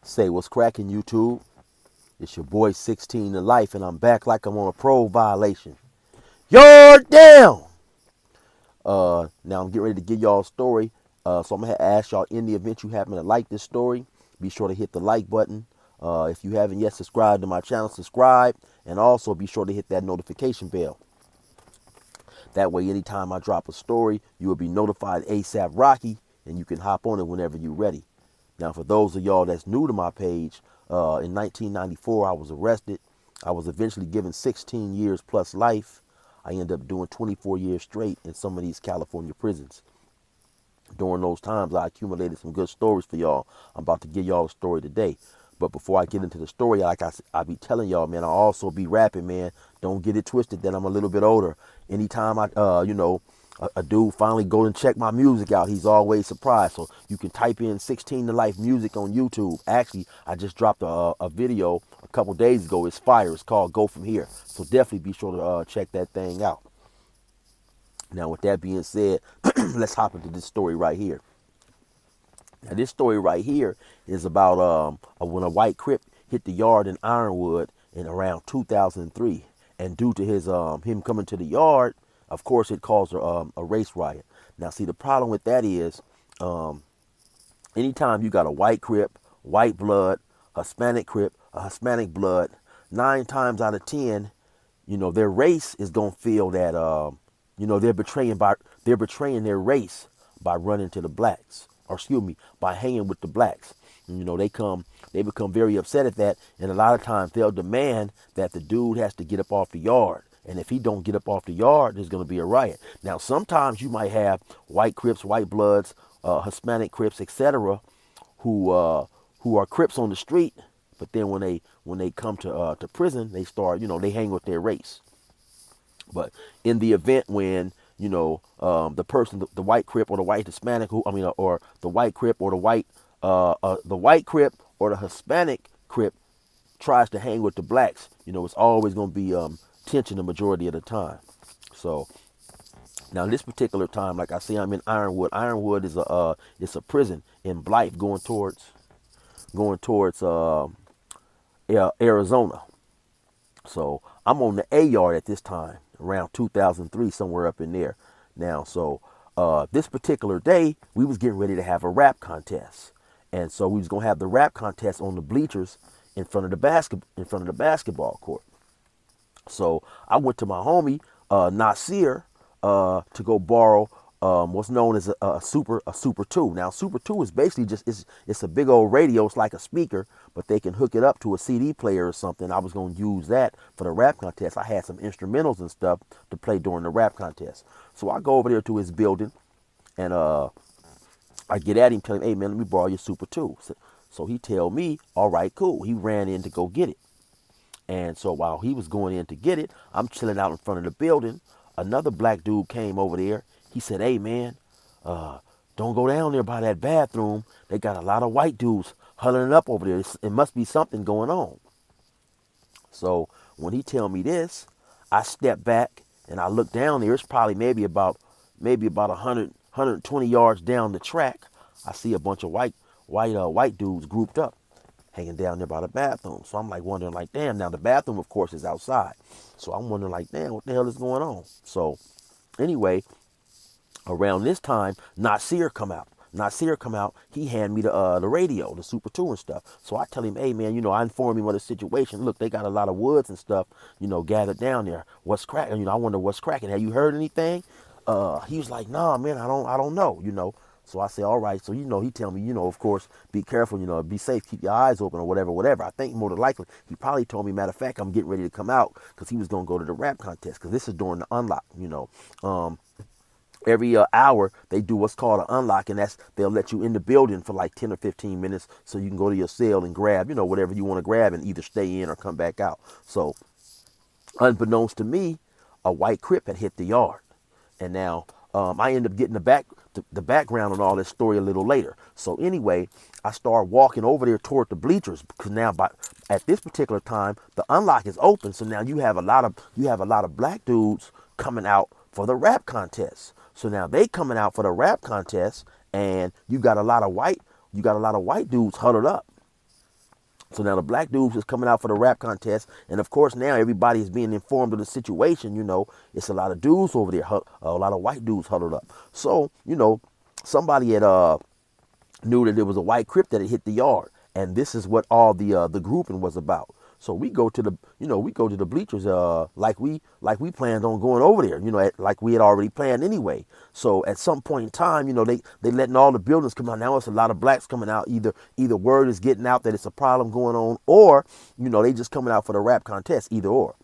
Say what's cracking, YouTube. It's your boy 16 to life, and I'm back like I'm on a parole violation. You're down. Now I'm getting ready to give y'all a story. So I'm gonna ask y'all, in the event you happen to like this story, be sure to hit the like button. If you haven't yet subscribed to my channel, subscribe, and also be sure to hit that notification bell. That way, anytime I drop a story, you will be notified ASAP Rocky, and you can hop on it whenever you're ready. Now, for those of y'all that's new to my page, in 1994, I was arrested. I was eventually given 16 years plus life. I ended up doing 24 years straight in some of these California prisons. During those times, I accumulated some good stories for y'all. I'm about to give y'all a story today. But before I get into the story, like I be telling y'all, man, I also be rapping, man. Don't get it twisted that I'm a little bit older. Anytime a dude finally go and check my music out, he's always surprised. So you can type in 16 to life music on YouTube. Actually, I just dropped a video a couple days ago. It's fire. It's called Go From Here. So definitely be sure to check that thing out. Now, with that being said, let's hop into this story right here. Now, this story right here is about when a white Crip hit the yard in Ironwood in around 2003, and due to his him coming to the yard, of course, it caused a race riot. Now, see, the problem with that is, anytime you got a white Crip, white blood, Hispanic Crip, a Hispanic blood, 9 times out of 10, their race is gonna feel that they're betraying their race by running to the blacks, or excuse me, by hanging with the blacks. They become very upset at that, and a lot of times they'll demand that the dude has to get up off the yard. And if he don't get up off the yard, there's going to be a riot. Now, sometimes you might have white Crips, white Bloods, Hispanic Crips, etc., who are Crips on the street, but then when they come to prison, they start, they hang with their race. But in the event when the person, the white Crip or the white Hispanic, or the white Crip or the white Crip or the Hispanic Crip tries to hang with the blacks, it's always going to be tension the majority of the time. So now this particular time, like I say, I'm in Ironwood. Ironwood is it's a prison in Blythe, going towards Arizona. So I'm on the A yard at this time, around 2003, somewhere up in there. Now, so this particular day, we was getting ready to have a rap contest, and so we was gonna have the rap contest on the bleachers in front of the basketball court. So I went to my homie Nasir to go borrow what's known as a Super 2. Now, Super 2 is basically it's a big old radio. It's like a speaker, but they can hook it up to a CD player or something. I was going to use that for the rap contest. I had some instrumentals and stuff to play during the rap contest. So I go over there to his building, and I get at him, tell him, hey, man, let me borrow your Super 2. So he tell me, all right, cool. He ran in to go get it. And so while he was going in to get it, I'm chilling out in front of the building. Another black dude came over there. He said, hey, man, don't go down there by that bathroom. They got a lot of white dudes huddling up over there. It must be something going on. So when he tell me this, I step back and I look down there. It's probably maybe about 120 yards down the track. I see a bunch of white dudes grouped up, hanging down there by the bathroom. So I'm like wondering, like, damn. Now the bathroom, of course, is outside. So I'm wondering, like, damn, what the hell is going on? So anyway, around this time, Nasir come out. He hand me the radio, the Super 2 and stuff. So I tell him, hey, man, I inform him of the situation. Look, they got a lot of woods and stuff, gathered down there. What's cracking? I wonder what's cracking. Have you heard anything? He was like, nah, man, I don't know. So I say, all right. So, he tell me, of course, be careful, be safe, keep your eyes open or whatever. I think more than likely, he probably told me, matter of fact, I'm getting ready to come out because he was going to go to the rap contest, because this is during the unlock, Every hour, they do what's called an unlock, and they'll let you in the building for like 10 or 15 minutes so you can go to your cell and grab, whatever you want to grab and either stay in or come back out. So, unbeknownst to me, a white Crip had hit the yard. And now I end up getting the background on all this story a little later. So anyway, I start walking over there toward the bleachers, because now at this particular time, the unlock is open. So now you have a lot of black dudes coming out for the rap contest. So now they coming out for the rap contest, and you got a lot of white dudes huddled up. So now the black dudes was coming out for the rap contest, and of course now everybody is being informed of the situation. It's a lot of dudes over there, a lot of white dudes huddled up. So somebody had knew that there was a white Crip that had hit the yard, and this is what all the grouping was about. So we go to the bleachers like we planned on going over there, like we had already planned anyway. So at some point in time, they letting all the buildings come out. Now it's a lot of blacks coming out. Either word is getting out that it's a problem going on, or they just coming out for the rap contest. Either or.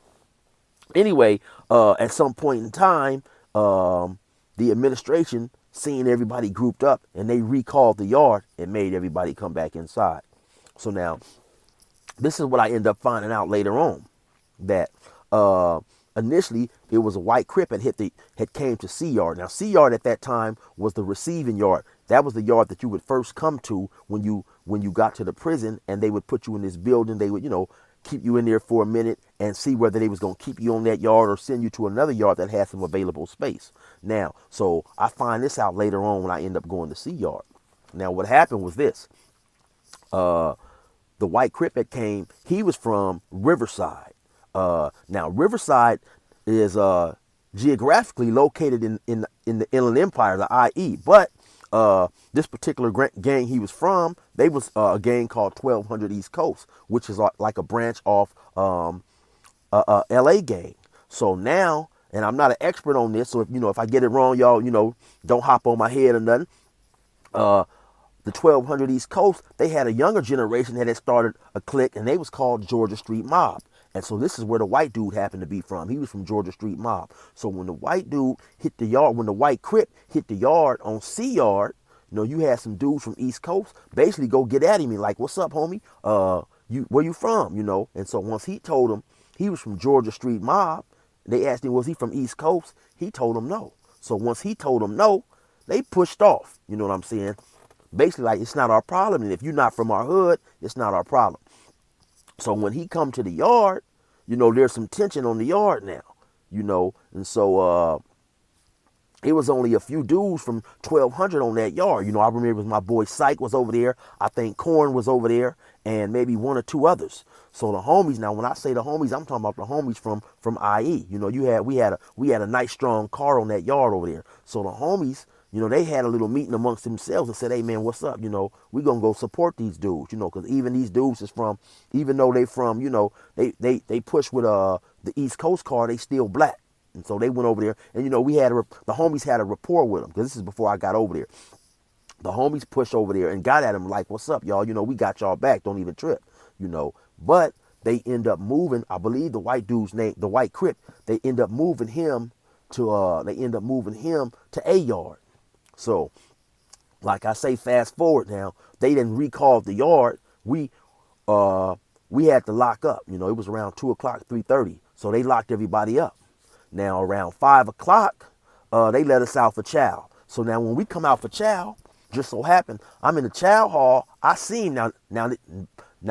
Anyway, at some point in time, the administration seeing everybody grouped up, and they recalled the yard and made everybody come back inside. So now, this is what I end up finding out later on, that initially it was a white Crip had came to C yard. Now C yard at that time was the receiving yard. That was the yard that you would first come to when you got to the prison, and they would put you in this building. They would keep you in there for a minute and see whether they was going to keep you on that yard or send you to another yard that had some available space. Now, so I find this out later on when I end up going to C yard. Now, what happened was this. The white Crip that came, he was from Riverside. Now, Riverside is geographically located in the Inland Empire, the IE, but this particular gang he was from, they was a gang called 1200 East Coast, which is like a branch off LA gang. So now, and I'm not an expert on this, so if I get it wrong, y'all, don't hop on my head or nothing. The 1200 East Coast, they had a younger generation that had started a clique, and they was called Georgia Street Mob. And so this is where the white dude happened to be from. He was from Georgia Street Mob. So when the white dude hit the yard, when the white Crip hit the yard on C yard, you had some dudes from East Coast basically go get at him and like, "What's up, homie? Where you from?" And so once he told them he was from Georgia Street Mob, they asked him, was he from East Coast? He told them no. So once he told them no, they pushed off. You know what I'm saying? Basically, like, it's not our problem, and if you're not from our hood, it's not our problem. So when he come to the yard, there's some tension on the yard now, and so it was only a few dudes from 1200 on that yard. I remember it was my boy Syke was over there. I think Corn was over there, and maybe one or two others. So the homies, now when I say the homies, I'm talking about the homies from IE. We had a nice strong car on that yard over there. So the homies, they had a little meeting amongst themselves and said, "Hey man, what's up? We gonna go support these dudes, because even these dudes is from, even though they from, they push with the East Coast car, they still black." And so they went over there, and the homies had a rapport with them, because this is before I got over there. The homies pushed over there and got at him like, "What's up, y'all? We got y'all back. Don't even trip." But they end up moving. I believe the white dude's name, the white Crip, they end up moving him to A yard. So, like I say, fast forward now, they didn't recall the yard. We had to lock up. It was around 2:00, 3:30. So they locked everybody up. Now around 5:00, they let us out for chow. So now when we come out for chow, just so happened, I'm in the chow hall. I seen now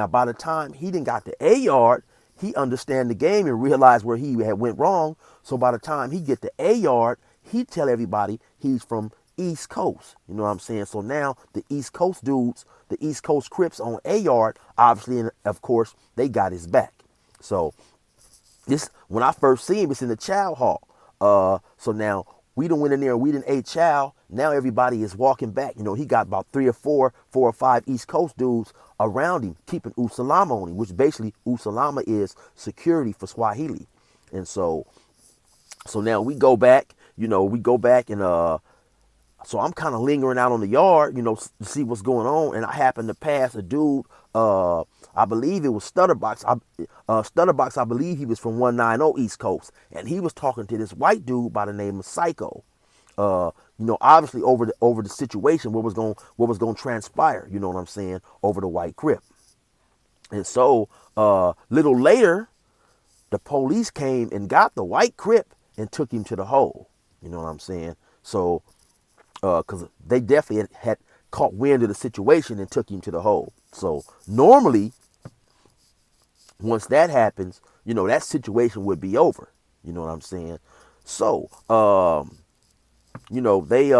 by the time he didn't got to A yard, he understand the game and realized where he had went wrong. So by the time he get to A yard, he tell everybody he's from East Coast. You know what I'm saying? So now the East Coast dudes, the East Coast Crips on A yard, obviously, and of course, they got his back. So this, when I first see him, it's in the chow hall. So now we done went in there and we done ate chow. Now everybody is walking back. He got about four or five East Coast dudes around him, keeping usalama on him, which basically usalama is security for Swahili. And so now we go back, and so I'm kind of lingering out on the yard, to see what's going on. And I happened to pass a dude, I believe it was Stutterbox. Stutterbox, I believe he was from 190 East Coast. And he was talking to this white dude by the name of Psycho. Obviously over the situation, what was going to transpire, you know what I'm saying, over the white Crip. And so, little later, the police came and got the white Crip and took him to the hole. You know what I'm saying? So, because they definitely had caught wind of the situation and took him to the hole. So normally, once that happens, that situation would be over. You know what I'm saying? So, they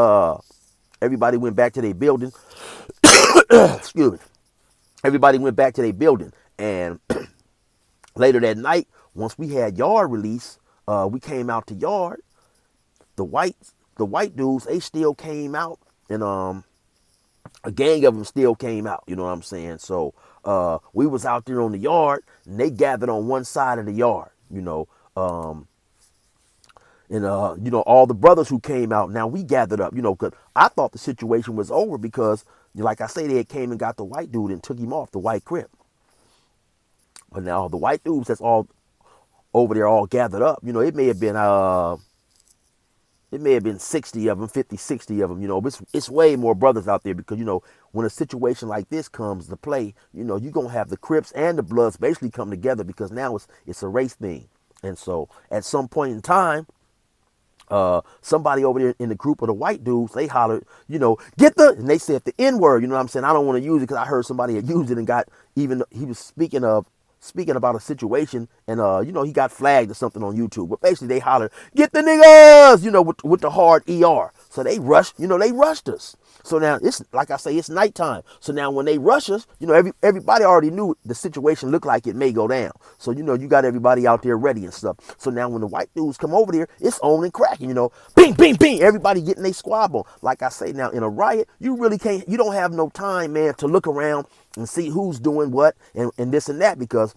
everybody went back to their building. Excuse me. Everybody went back to their building, And later that night, once we had yard release, we came out to yard. The white dudes, they still came out, and a gang of them still came out. You know what I'm saying? So we was out there on the yard, and they gathered on one side of the yard. And all the brothers who came out. Now we gathered up. Because I thought the situation was over because, like I say, they had came and got the white dude and took him off, the white Crip. But now the white dudes that's all over there all gathered up. It may have been 60 of them, 50, 60 of them. It's way more brothers out there because, when a situation like this comes to play, you're going to have the Crips and the Bloods basically come together because now it's a race thing. And so at some point in time, somebody over there in the group of the white dudes, they hollered, and they said the N word, you know what I'm saying? I don't want to use it because I heard somebody had used it and he was speaking about a situation, and he got flagged or something on YouTube. But basically they hollered, "Get the niggas!" With the hard ER. So they rushed us. So now it's like I say, it's nighttime. So now when they rush us, everybody already knew the situation looked like it may go down. So you got everybody out there ready and stuff. So now when the white dudes come over there, it's on and cracking. Bing, bing, bing. Everybody getting their squab on. Like I say, now in a riot, you really can't. You don't have no time, man, to look around and see who's doing what and this and that because.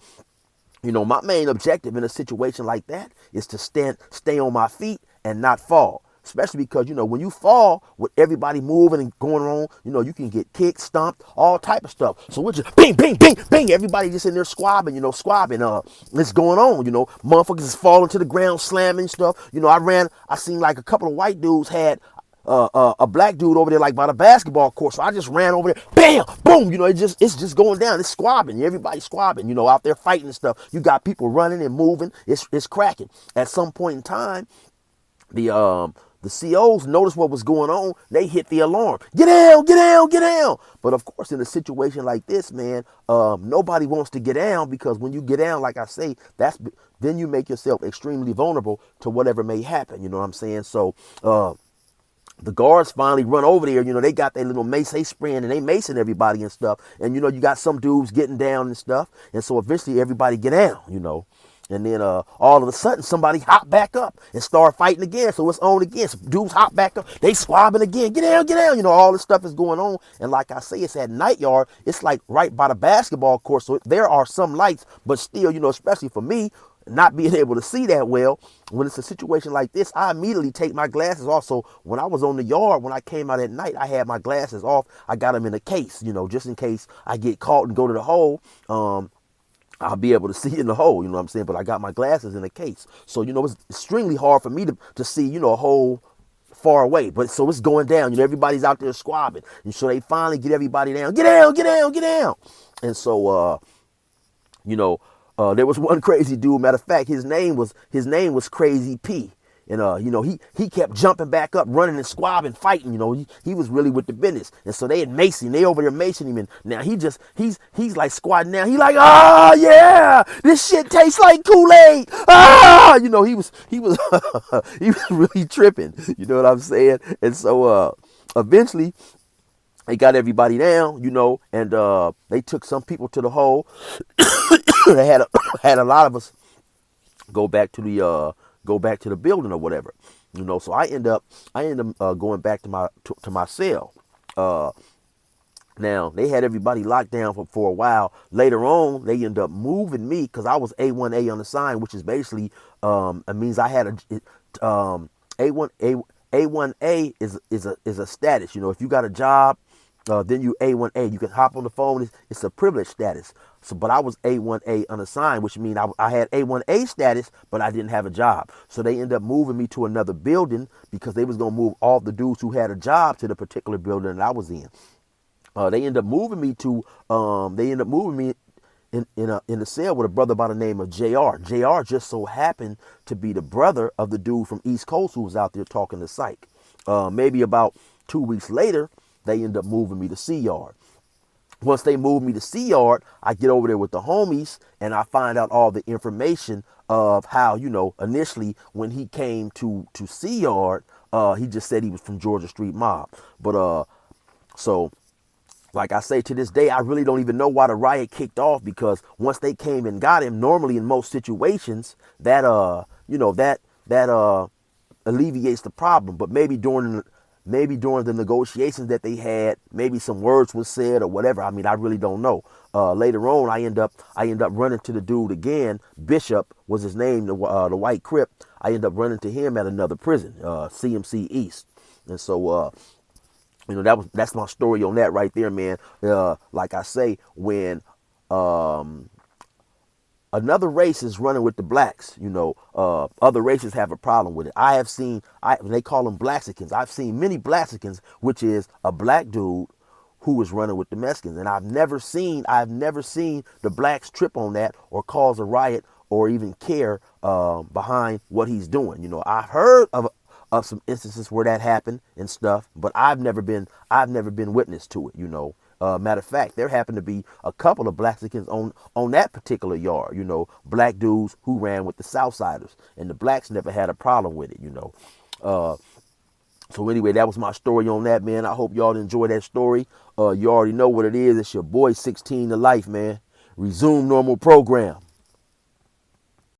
My main objective in a situation like that is to stay on my feet and not fall. Especially because, when you fall with everybody moving and going on, you can get kicked, stomped, all type of stuff. So we're just bing, bing, bing, bing. Everybody just in there squabbing. It's going on, Motherfuckers is falling to the ground, slamming stuff. I seen like a couple of white dudes had a black dude over there like by the basketball court. So I just ran over there, bam, boom, it's just going down. It's squabbing. Everybody's squabbing, out there fighting and stuff. You got people running and moving. It's cracking. At some point in time, the COs noticed what was going on. They hit the alarm. Get down, get down, get down. But of course, in a situation like this, man, nobody wants to get down because when you get down, like I say, then you make yourself extremely vulnerable to whatever may happen. You know what I'm saying? So, the guards finally run over there. They got their little mace, they spraying and they macing everybody and stuff. And, you got some dudes getting down and stuff. And so eventually everybody get down, And then all of a sudden somebody hop back up and start fighting again. So it's on again. Some dudes hop back up. They squabbing again. Get down, get down. All this stuff is going on. And like I say, it's at night yard. It's like right by the basketball court. So there are some lights, but still, especially for me, not being able to see that well, when it's a situation like this, I immediately take my glasses off. So when I was on the yard, when I came out at night, I had my glasses off. I got them in a case, just in case I get caught and go to the hole. I'll be able to see in the hole, you know what I'm saying? But I got my glasses in a case. So, it's extremely hard for me to see, a hole far away. But so it's going down, everybody's out there squabbing. And so they finally get everybody down. Get down, get down, get down. And so, there was one crazy dude. Matter of fact, his name was Crazy P. And he kept jumping back up, running and squabbing, fighting. He was really with the business. And so they had macing. They over there macing him. And now he's like squatting down. He like, yeah, this shit tastes like Kool-Aid. He was he was really tripping. You know what I'm saying? And so eventually they got everybody down, and they took some people to the hole. They had a lot of us go back to the building or whatever, So I end up going back to my cell. Now they had everybody locked down for a while. Later on, they end up moving me because I was A1A unassigned, which is basically it means I had A1A is a status. If you got a job, then you A1A. You can hop on the phone. It's a privileged status. So, but I was A1A unassigned, which means I had A1A status, but I didn't have a job. So they ended up moving me to another building because they was gonna move all the dudes who had a job to the particular building that I was in. They ended up moving me in the cell with a brother by the name of JR. JR just so happened to be the brother of the dude from East Coast who was out there talking to Psych. Maybe about 2 weeks later, they end up moving me to C Yard. Once they moved me to C Yard, I get over there with the homies and I find out all the information of how, initially when he came to C Yard, he just said he was from Georgia Street Mob. But so Like I say, to this day, I really don't even know why the riot kicked off, because once they came and got him, normally in most situations, that that alleviates the problem. But maybe during the negotiations that they had, maybe some words was said or whatever. I mean, I really don't know. Later on, I end up running to the dude again. Bishop was his name, the white Crip. I end up running to him at another prison, CMC East, and so that's my story on that right there, man. Like I say, when um, another race is running with the blacks, other races have a problem with it. I have seen, they call them Blaxicans. I've seen many Blaxicans, which is a black dude who is running with the Mexicans, and I've never seen the blacks trip on that or cause a riot or even care behind what he's doing. I've heard of some instances where that happened and stuff, but I've never been witness to it. Matter of fact, there happened to be a couple of Blaxicans on that particular yard. Black dudes who ran with the Southsiders, and the blacks never had a problem with it. Uh, so anyway, that was my story on that, man. I hope y'all enjoy that story. You already know what it is. It's your boy 16 to life, man. Resume normal program.